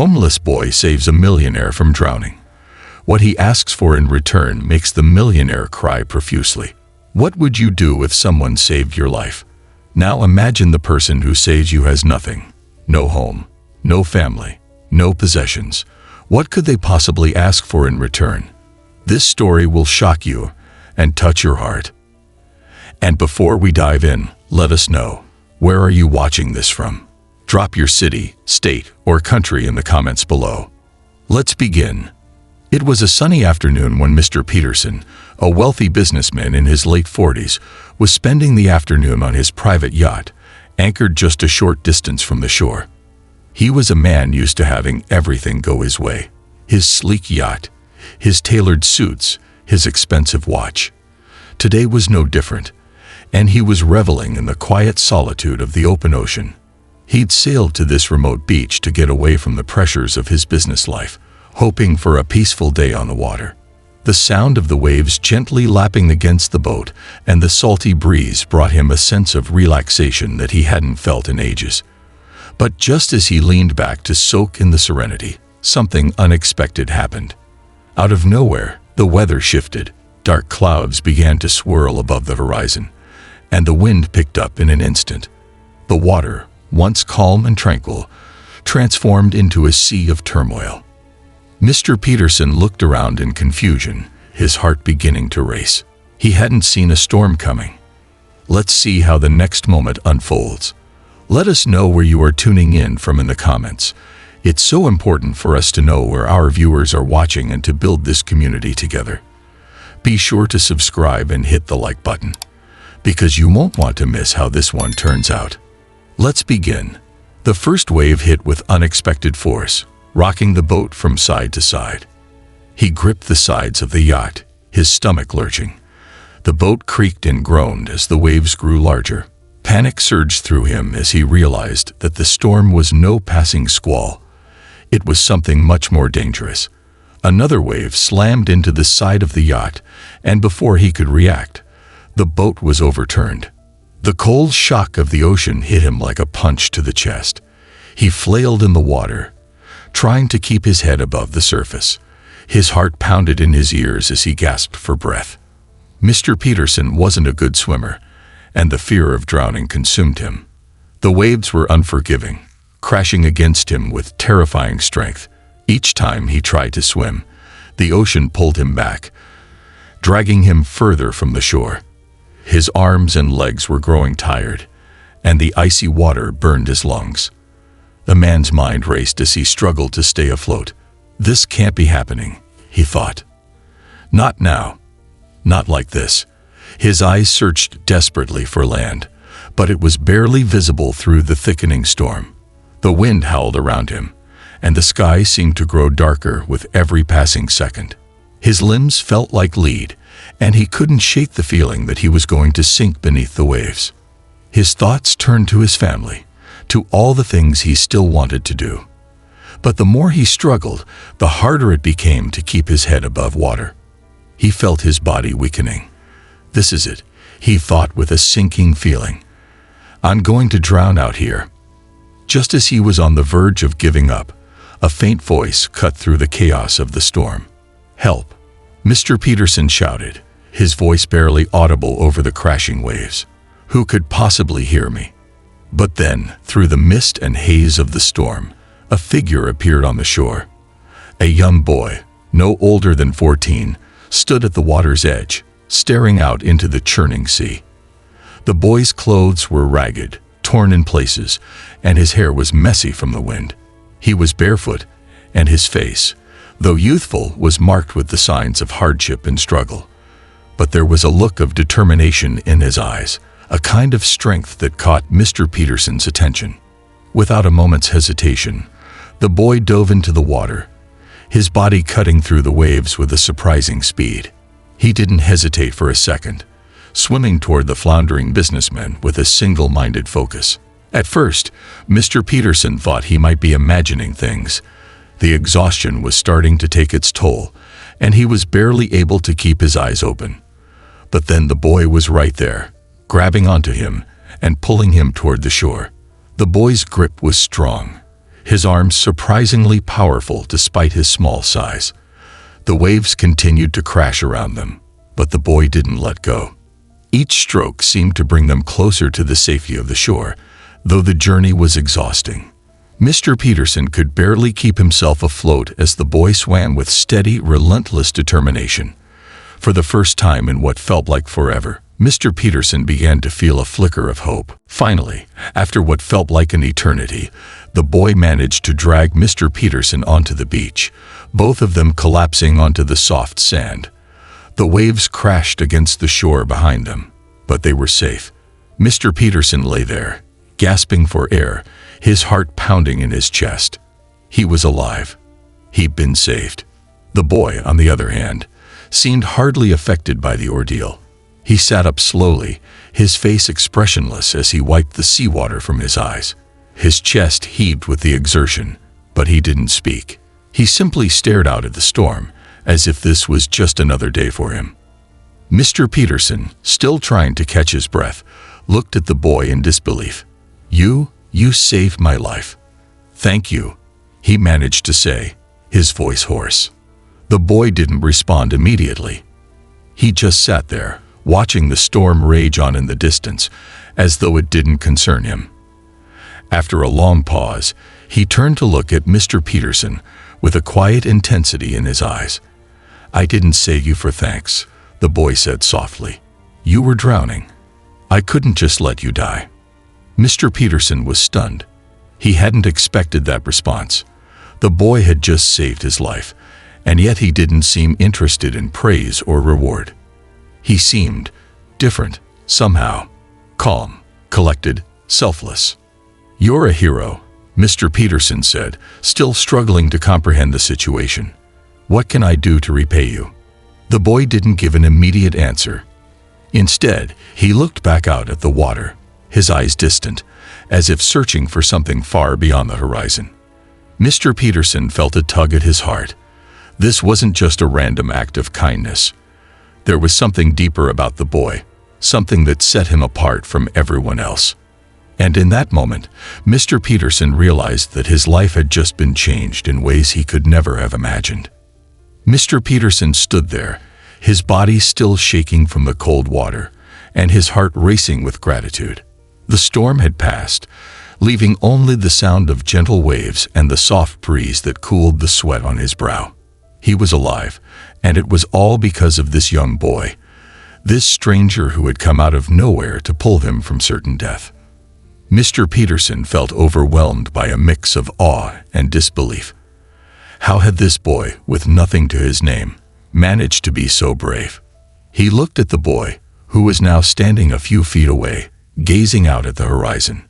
Homeless boy saves a millionaire from drowning. What he asks for in return makes the millionaire cry profusely. What would you do if someone saved your life? Now imagine the person who saves you has nothing. No home, no family, no possessions. What could they possibly ask for in return? This story will shock you and touch your heart. And before we dive in, let us know, where are you watching this from? Drop your city, state, or country in the comments below. Let's begin. It was a sunny afternoon when Mr. Peterson, a wealthy businessman in his late 40s, was spending the afternoon on his private yacht, anchored just a short distance from the shore. He was a man used to having everything go his way. His sleek yacht, his tailored suits, his expensive watch. Today was no different, and he was reveling in the quiet solitude of the open ocean. He'd sailed to this remote beach to get away from the pressures of his business life, hoping for a peaceful day on the water. The sound of the waves gently lapping against the boat and the salty breeze brought him a sense of relaxation that he hadn't felt in ages. But just as he leaned back to soak in the serenity, something unexpected happened. Out of nowhere, the weather shifted. Dark clouds began to swirl above the horizon, and the wind picked up in an instant. The water, once calm and tranquil, transformed into a sea of turmoil. Mr. Peterson looked around in confusion, his heart beginning to race. He hadn't seen a storm coming. Let's see how the next moment unfolds. Let us know where you are tuning in from in the comments. It's so important for us to know where our viewers are watching and to build this community together. Be sure to subscribe and hit the like button, because you won't want to miss how this one turns out. Let's begin. The first wave hit with unexpected force, rocking the boat from side to side. He gripped the sides of the yacht, his stomach lurching. The boat creaked and groaned as the waves grew larger. Panic surged through him as he realized that the storm was no passing squall. It was something much more dangerous. Another wave slammed into the side of the yacht, and before he could react, the boat was overturned. The cold shock of the ocean hit him like a punch to the chest. He flailed in the water, trying to keep his head above the surface. His heart pounded in his ears as he gasped for breath. Mr. Peterson wasn't a good swimmer, and the fear of drowning consumed him. The waves were unforgiving, crashing against him with terrifying strength. Each time he tried to swim, the ocean pulled him back, dragging him further from the shore. His arms and legs were growing tired, and the icy water burned his lungs. The man's mind raced as he struggled to stay afloat. This can't be happening, he thought. Not now. Not like this. His eyes searched desperately for land, but it was barely visible through the thickening storm. The wind howled around him, and the sky seemed to grow darker with every passing second. His limbs felt like lead, and he couldn't shake the feeling that he was going to sink beneath the waves. His thoughts turned to his family, to all the things he still wanted to do. But the more he struggled, the harder it became to keep his head above water. He felt his body weakening. This is it, he thought with a sinking feeling. I'm going to drown out here. Just as he was on the verge of giving up, a faint voice cut through the chaos of the storm. Help! Mr. Peterson shouted, his voice barely audible over the crashing waves. Who could possibly hear me? But then, through the mist and haze of the storm, a figure appeared on the shore. A young boy, no older than 14, stood at the water's edge, staring out into the churning sea. The boy's clothes were ragged, torn in places, and his hair was messy from the wind. He was barefoot, and his face, though youthful, was marked with the signs of hardship and struggle. But there was a look of determination in his eyes, a kind of strength that caught Mr. Peterson's attention. Without a moment's hesitation, the boy dove into the water, his body cutting through the waves with a surprising speed. He didn't hesitate for a second, swimming toward the floundering businessman with a single-minded focus. At first, Mr. Peterson thought he might be imagining things. The exhaustion was starting to take its toll, and he was barely able to keep his eyes open. But then the boy was right there, grabbing onto him and pulling him toward the shore. The boy's grip was strong, his arms surprisingly powerful despite his small size. The waves continued to crash around them, but the boy didn't let go. Each stroke seemed to bring them closer to the safety of the shore, though the journey was exhausting. Mr. Peterson could barely keep himself afloat as the boy swam with steady, relentless determination. For the first time in what felt like forever, Mr. Peterson began to feel a flicker of hope. Finally, after what felt like an eternity, the boy managed to drag Mr. Peterson onto the beach, both of them collapsing onto the soft sand. The waves crashed against the shore behind them, but they were safe. Mr. Peterson lay there, gasping for air, his heart pounding in his chest. He was alive. He'd been saved. The boy, on the other hand, seemed hardly affected by the ordeal. He sat up slowly, his face expressionless as he wiped the seawater from his eyes. His chest heaved with the exertion, but he didn't speak. He simply stared out at the storm, as if this was just another day for him. Mr. Peterson, still trying to catch his breath, looked at the boy in disbelief. You saved my life. Thank you," he managed to say, his voice hoarse. The boy didn't respond immediately. He just sat there, watching the storm rage on in the distance, as though it didn't concern him. After a long pause, he turned to look at Mr. Peterson with a quiet intensity in his eyes. "I didn't save you for thanks," the boy said softly. "You were drowning. I couldn't just let you die." Mr. Peterson was stunned. He hadn't expected that response. The boy had just saved his life, and yet he didn't seem interested in praise or reward. He seemed different, somehow. Calm, collected, selfless. "You're a hero," Mr. Peterson said, still struggling to comprehend the situation. "What can I do to repay you?" The boy didn't give an immediate answer. Instead, he looked back out at the water, his eyes distant, as if searching for something far beyond the horizon. Mr. Peterson felt a tug at his heart. This wasn't just a random act of kindness. There was something deeper about the boy, something that set him apart from everyone else. And in that moment, Mr. Peterson realized that his life had just been changed in ways he could never have imagined. Mr. Peterson stood there, his body still shaking from the cold water, and his heart racing with gratitude. The storm had passed, leaving only the sound of gentle waves and the soft breeze that cooled the sweat on his brow. He was alive, and it was all because of this young boy, this stranger who had come out of nowhere to pull him from certain death. Mr. Peterson felt overwhelmed by a mix of awe and disbelief. How had this boy, with nothing to his name, managed to be so brave? He looked at the boy, who was now standing a few feet away, gazing out at the horizon.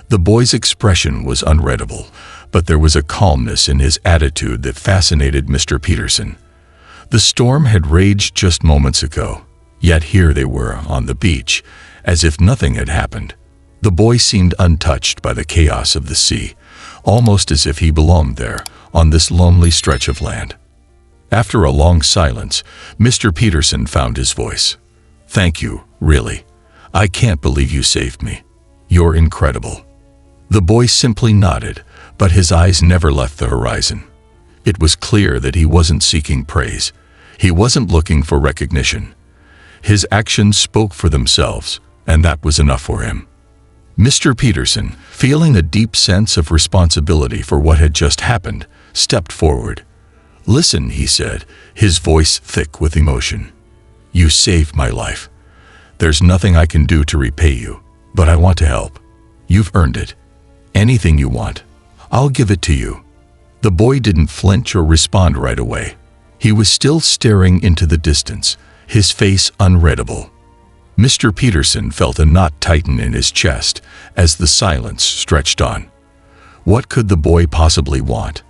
The boy's expression was unreadable, but there was a calmness in his attitude that fascinated Mr. Peterson. The storm had raged just moments ago, yet here they were on the beach, as if nothing had happened. The boy seemed untouched by the chaos of the sea, almost as if he belonged there, on this lonely stretch of land. After a long silence, Mr. Peterson found his voice. "Thank you, really. I can't believe you saved me. You're incredible." The boy simply nodded, but his eyes never left the horizon. It was clear that he wasn't seeking praise. He wasn't looking for recognition. His actions spoke for themselves, and that was enough for him. Mr. Peterson, feeling a deep sense of responsibility for what had just happened, stepped forward. "Listen," he said, his voice thick with emotion. "You saved my life. There's nothing I can do to repay you, but I want to help. You've earned it. Anything you want, I'll give it to you." The boy didn't flinch or respond right away. He was still staring into the distance, his face unreadable. Mr. Peterson felt a knot tighten in his chest as the silence stretched on. What could the boy possibly want?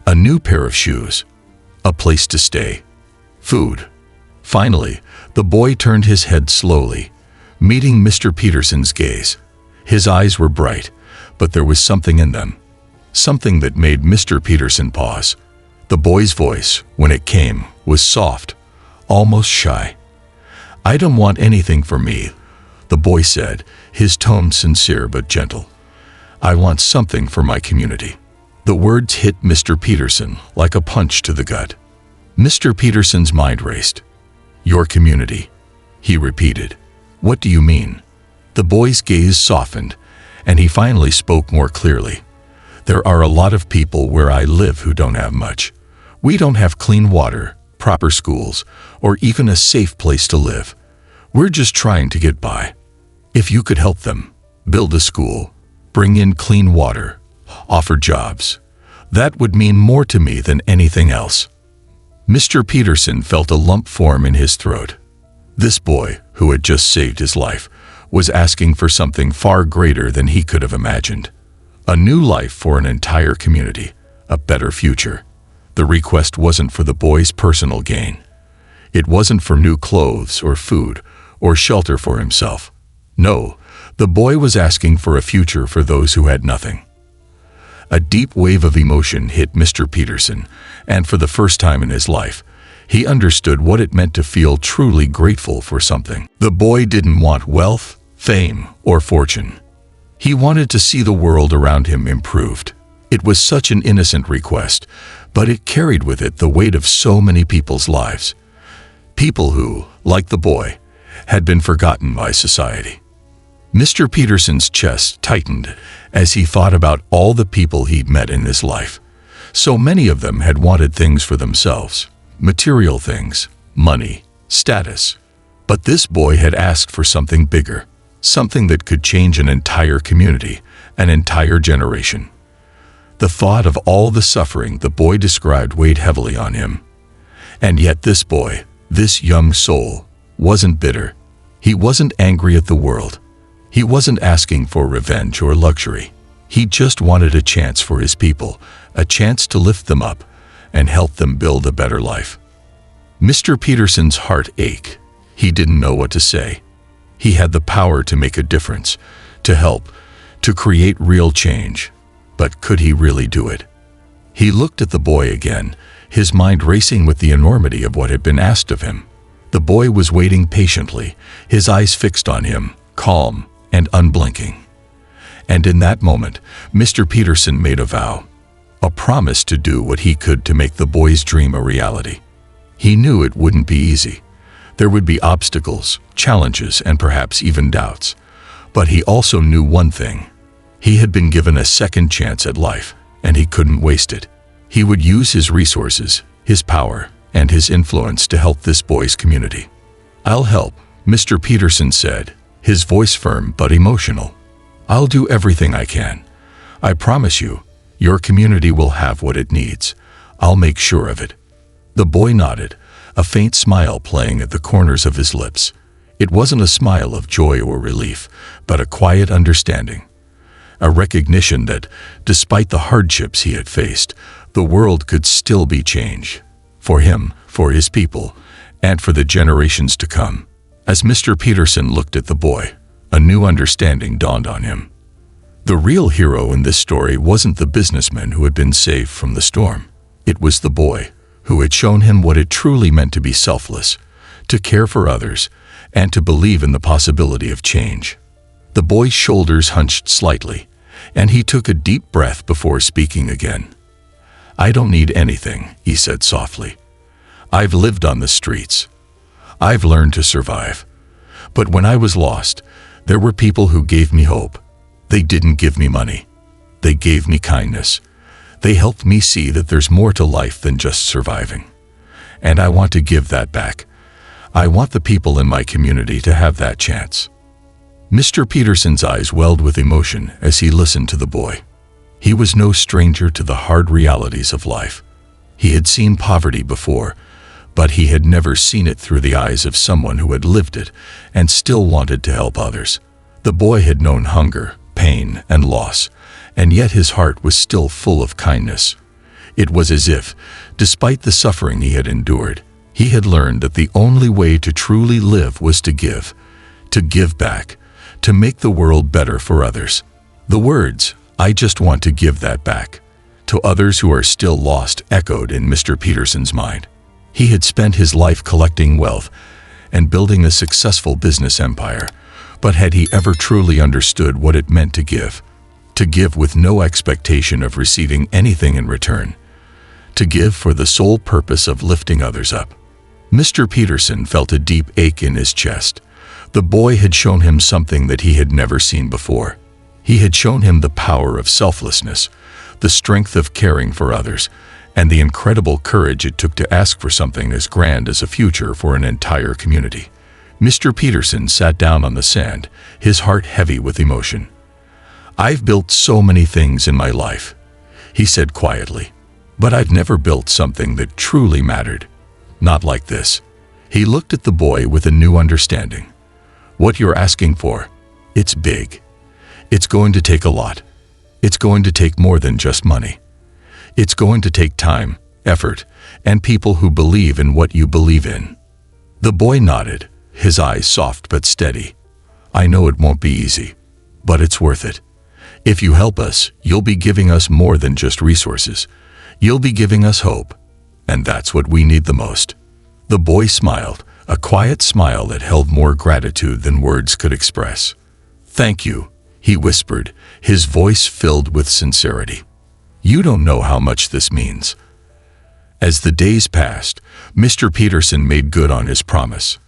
A new pair of shoes, a place to stay, food. Finally, the boy turned his head slowly, meeting Mr. Peterson's gaze. His eyes were bright, but there was something in them, something that made Mr. Peterson pause. The boy's voice, when it came, was soft, almost shy. "I don't want anything for me," the boy said, his tone sincere but gentle. "I want something for my community." The words hit Mr. Peterson like a punch to the gut. Mr. Peterson's mind raced. "Your community," he repeated. "What do you mean?" The boy's gaze softened, and he finally spoke more clearly. "There are a lot of people where I live who don't have much. We don't have clean water, proper schools, or even a safe place to live. We're just trying to get by. If you could help them, build a school, bring in clean water, offer jobs, that would mean more to me than anything else." Mr. Peterson felt a lump form in his throat. This boy, who had just saved his life, was asking for something far greater than he could have imagined. A new life for an entire community, a better future. The request wasn't for the boy's personal gain. It wasn't for new clothes or food or shelter for himself. No, the boy was asking for a future for those who had nothing. A deep wave of emotion hit Mr. Peterson, and for the first time in his life, he understood what it meant to feel truly grateful for something. The boy didn't want wealth, fame, or fortune. He wanted to see the world around him improved. It was such an innocent request, but it carried with it the weight of so many people's lives. People who, like the boy, had been forgotten by society. Mr. Peterson's chest tightened as he thought about all the people he'd met in his life. So many of them had wanted things for themselves, material things, money, status. But this boy had asked for something bigger, something that could change an entire community, an entire generation. The thought of all the suffering the boy described weighed heavily on him. And yet this boy, this young soul, wasn't bitter. He wasn't angry at the world. He wasn't asking for revenge or luxury. He just wanted a chance for his people, a chance to lift them up and help them build a better life. Mr. Peterson's heart ached. He didn't know what to say. He had the power to make a difference, to help, to create real change. But could he really do it? He looked at the boy again, his mind racing with the enormity of what had been asked of him. The boy was waiting patiently, his eyes fixed on him, calm and unblinking. And in that moment, Mr. Peterson made a vow, a promise to do what he could to make the boy's dream a reality. He knew it wouldn't be easy. There would be obstacles, challenges, and perhaps even doubts. But he also knew one thing. He had been given a second chance at life, and he couldn't waste it. He would use his resources, his power, and his influence to help this boy's community. "I'll help," Mr. Peterson said, his voice firm but emotional. "I'll do everything I can. I promise you, your community will have what it needs. I'll make sure of it." The boy nodded, a faint smile playing at the corners of his lips. It wasn't a smile of joy or relief, but a quiet understanding. A recognition that, despite the hardships he had faced, the world could still be changed. For him, for his people, and for the generations to come. As Mr. Peterson looked at the boy, a new understanding dawned on him. The real hero in this story wasn't the businessman who had been saved from the storm. It was the boy, who had shown him what it truly meant to be selfless, to care for others, and to believe in the possibility of change. The boy's shoulders hunched slightly, and he took a deep breath before speaking again. "I don't need anything," he said softly. "I've lived on the streets. I've learned to survive. But when I was lost, there were people who gave me hope. They didn't give me money. They gave me kindness. They helped me see that there's more to life than just surviving. And I want to give that back. I want the people in my community to have that chance." Mr. Peterson's eyes welled with emotion as he listened to the boy. He was no stranger to the hard realities of life. He had seen poverty before, but he had never seen it through the eyes of someone who had lived it and still wanted to help others. The boy had known hunger, pain, and loss, and yet his heart was still full of kindness. It was as if, despite the suffering he had endured, he had learned that the only way to truly live was to give back, to make the world better for others. The words, "I just want to give that back," to others who are still lost, echoed in Mr. Peterson's mind. He had spent his life collecting wealth and building a successful business empire, but had he ever truly understood what it meant to give? to give with no expectation of receiving anything in return, to give for the sole purpose of lifting others up. Mr. Peterson felt a deep ache in his chest. The boy had shown him something that he had never seen before. He had shown him the power of selflessness, the strength of caring for others, and the incredible courage it took to ask for something as grand as a future for an entire community. Mr. Peterson sat down on the sand, his heart heavy with emotion. "I've built so many things in my life," he said quietly, "but I've never built something that truly mattered. Not like this." He looked at the boy with a new understanding. "What you're asking for, it's big. It's going to take a lot. It's going to take more than just money. It's going to take time, effort, and people who believe in what you believe in." The boy nodded, his eyes soft but steady. "I know it won't be easy, but it's worth it. If you help us, you'll be giving us more than just resources. You'll be giving us hope, and that's what we need the most." The boy smiled, a quiet smile that held more gratitude than words could express. "Thank you," he whispered, his voice filled with sincerity. "You don't know how much this means." As the days passed, Mr. Peterson made good on his promise.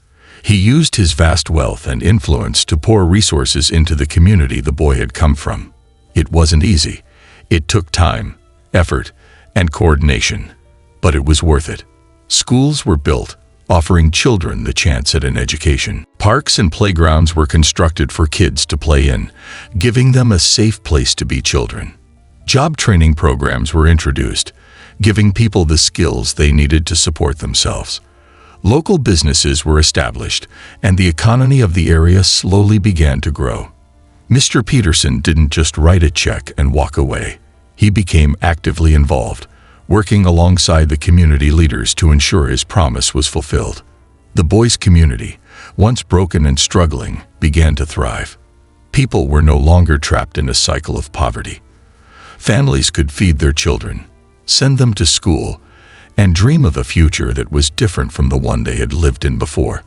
He used his vast wealth and influence to pour resources into the community the boy had come from. It wasn't easy. It took time, effort, and coordination, but it was worth it. Schools were built, offering children the chance at an education. Parks and playgrounds were constructed for kids to play in, giving them a safe place to be children. Job training programs were introduced, giving people the skills they needed to support themselves. Local businesses were established, and the economy of the area slowly began to grow. Mr. Peterson didn't just write a check and walk away. He became actively involved, working alongside the community leaders to ensure his promise was fulfilled. The boys' community, once broken and struggling, began to thrive. People were no longer trapped in a cycle of poverty. Families could feed their children, send them to school, and dream of a future that was different from the one they had lived in before.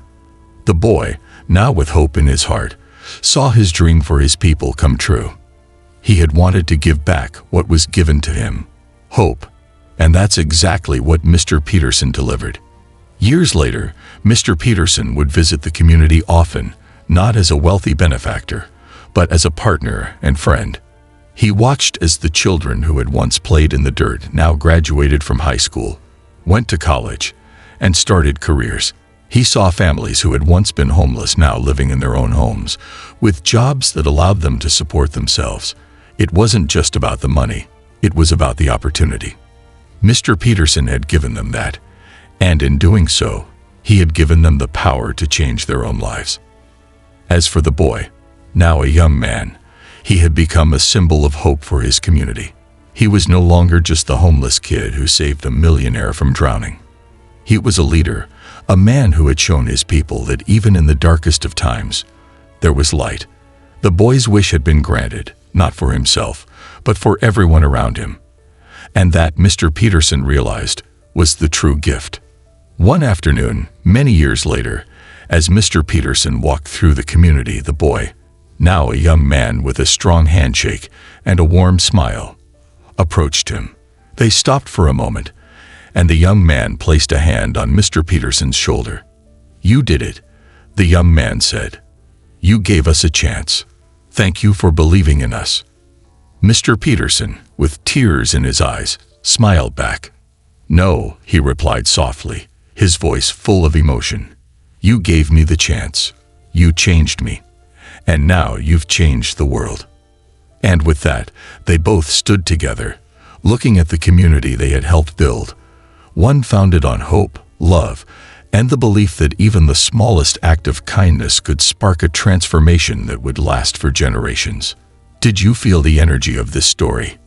The boy, now with hope in his heart, saw his dream for his people come true. He had wanted to give back what was given to him, hope, and that's exactly what Mr. Peterson delivered. Years later, Mr. Peterson would visit the community often, not as a wealthy benefactor, but as a partner and friend. He watched as the children who had once played in the dirt now graduated from high school, went to college, and started careers. He saw families who had once been homeless now living in their own homes, with jobs that allowed them to support themselves. It wasn't just about the money, it was about the opportunity. Mr. Peterson had given them that, and in doing so, he had given them the power to change their own lives. As for the boy, now a young man, he had become a symbol of hope for his community. He was no longer just the homeless kid who saved a millionaire from drowning. He was a leader, a man who had shown his people that even in the darkest of times, there was light. The boy's wish had been granted, not for himself, but for everyone around him. And that, Mr. Peterson realized, was the true gift. One afternoon, many years later, as Mr. Peterson walked through the community, the boy, now a young man with a strong handshake and a warm smile, approached him. They stopped for a moment, and the young man placed a hand on Mr. Peterson's shoulder. "You did it," the young man said. "You gave us a chance. Thank you for believing in us." Mr. Peterson, with tears in his eyes, smiled back. "No," he replied softly, his voice full of emotion. "You gave me the chance. You changed me. And now you've changed the world." And with that, they both stood together, looking at the community they had helped build, one founded on hope, love, and the belief that even the smallest act of kindness could spark a transformation that would last for generations. Did you feel the energy of this story?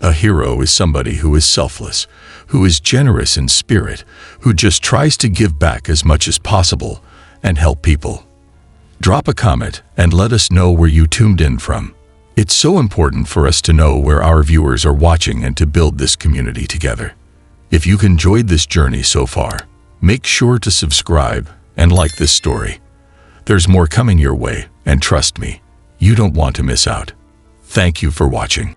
A hero is somebody who is selfless, who is generous in spirit, who just tries to give back as much as possible and help people. Drop a comment and let us know where you tuned in from. It's so important for us to know where our viewers are watching and to build this community together. If you've enjoyed this journey so far, make sure to subscribe and like this story. There's more coming your way, and trust me, you don't want to miss out. Thank you for watching.